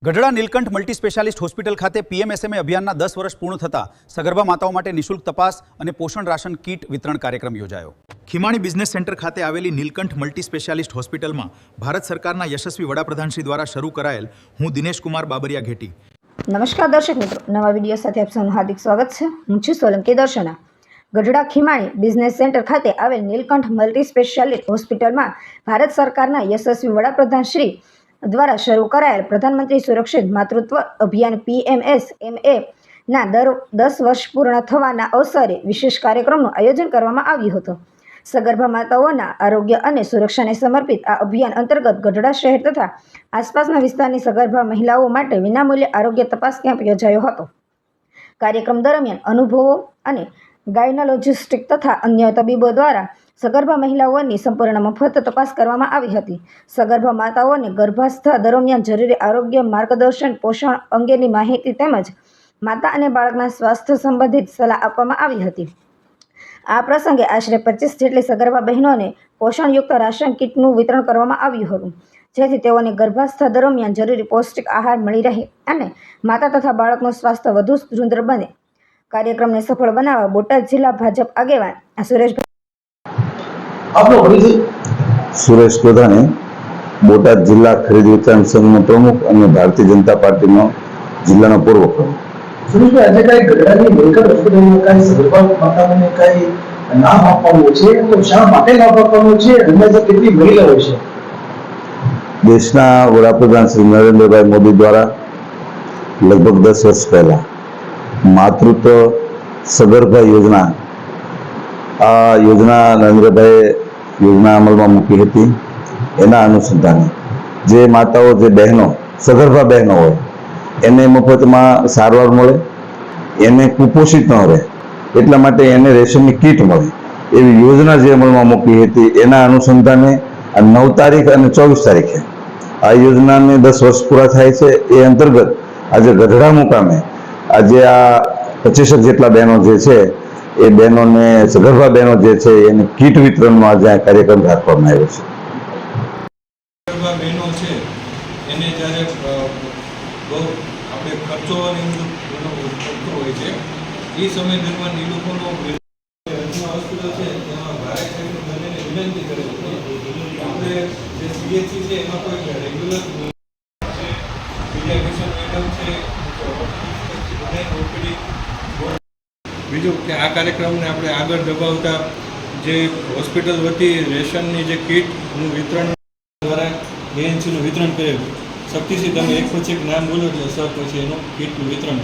Gadhada Nilkanth multi specialist hospital ખાતે PMSMA અભિયાનના 10 વર્ષ પૂર્ણ થતા સગર્ભા માતાઓ માટે નિઃશુલ્ક તપાસ અને પોષણ રાશન કીટ વિતરણ કાર્યક્રમ યોજાયો। ખીમાણી બિઝનેસ સેન્ટર ખાતે આવેલી નીલકંઠ મલ્ટી સ્પેશિયાલિસ્ટ હોસ્પિટલમાં ભારત સરકારના યશસ્વી વડાપ્રધાનશ્રી દ્વારા શરૂ કરાયેલ હું દિનેશ કુમાર બાબરિયા ઘેટી। નમસ્કાર દર્શક મિત્રો, નવા વિડીયો સાથે આપ સૌનું હાર્દિક સ્વાગત છે। હું છું સોલંકી દર્શના। ગઢડા ખીમાણી બિઝનેસ સેન્ટર ખાતે આવેલ નીલકંઠ મલ્ટી સ્પેશિયાલિસ્ટ હોસ્પિટલમાં ભારત સરકારના યશસ્વી વડાપ્રધાન શ્રી દ્વારા શરૂ કરાયેલ પ્રધાનમંત્રી સુરક્ષિત માતૃત્વ અભિયાન PMSMA ના 10 વર્ષ પૂર્ણ થવાના અવસરે વિશેષ કાર્યક્રમનું આયોજન કરવામાં આવ્યું હતું। સગર્ભા માતાઓના આરોગ્ય અને સુરક્ષાને સમર્પિત આ અભિયાન અંતર્ગત ગઢડા શહેર તથા આસપાસના વિસ્તારની સગર્ભા મહિલાઓ માટે વિનામૂલ્યે આરોગ્ય તપાસ કેમ્પ યોજાયો હતો। કાર્યક્રમ દરમિયાન અનુભવો અને ગાયનોલોજિસ્ટિક તથા અન્ય તબીબો દ્વારા સગર્ભા મહિલાઓની સંપૂર્ણ મફત તપાસ કરવામાં આવી હતી। સગર્ભા માતાઓને ગર્ભાવસ્થા દરમિયાન જરૂરી આરોગ્ય માર્ગદર્શન, પોષણ અંગેની માહિતી તેમજ માતા અને બાળકના સ્વાસ્થ્ય સંબંધિત સલાહ આપવામાં આવી હતી। આ પ્રસંગે આશરે 25 જેટલી સગર્ભા બહેનોને પોષણયુક્ત રાશન કીટનું વિતરણ કરવામાં આવ્યું હતું, જેથી તેઓને ગર્ભાવસ્થા દરમિયાન જરૂરી પૌષ્ટિક આહાર મળી રહે અને માતા તથા બાળકનું સ્વાસ્થ્ય વધુ સુંદર બને। કાર્યક્રમને સફળ બનાવવા બોટાદ જિલ્લા ભાજપ આગેવાન સુરેશભાઈ सुरेश प्रधाने बोटाद जिला खरीद वितरण संघ प्रमुख और भारतीय जनता पार्टी जिला पूर्व प्रमुख। सुरेश भाई, आज कई गढ़डानी मेडिकल हॉस्पिटल में कई सगर्भा माताओने कई नाम आपवानुं छे, तो शा माटे लाभ आपवानो छे? अंदाजे કેટલી મહિલાઓ છે? देशना वडाप्रधान श्री नरेंद्रभाई मोदी द्वारा लगभग 10 वर्ष पहला मातृत्व सगर्भा योजना आ योजना नरेंद्रभाई योजना अमल में मूकी थी। एना अनुसंधाने जे माताओ जे बहनों सगर्भा बहनों होय एने मफत में सारवार मळे, एने कुपोषित न रहे एटला माटे एने रेशननी किट मळे एवी योजना जे अमल में मूकी थी। एना अनुसंधाने 9 तारीख और 24 तारीखे आ योजना ने 10 वर्ष पूरा थाय छे। ए अंतर्गत आज गढ़ड़ा मुकामे आज आ 25 जेटला बहनों जे छे ए बहनों ने सगर्भा बहनों जे छे एने किट वितरण में आज कार्यक्रम राखवामां आव्यो छे। સગર્ભા બહેનો છે એને જ્યારે બહુ આપણે ખર્ચો અને એનો ખર્ચો હોય છે એ સમય દરમિયાન એ લોકોનો હોસ્પિટલ છે તેમાં ભારત સાહેબને બંનેને વિનંતી કરે છે કે આપણે જે CHC છે એમાં કોઈ રેગ્યુલર પીડિયાટ્રિશિયન મેડમ છે, ઓપીડી બીજું કે આ કાર્યક્રમને આપણે આગળ દબાવતા જે હોસ્પિટલ વતી રેશનની જે કીટનું વિતરણ દ્વારા એએનસીનું વિતરણ કરેલું। શક્તિસિંહ, તમે એક પછી એક નામ બોલો એટલે સર પછી એનું કીટનું વિતરણ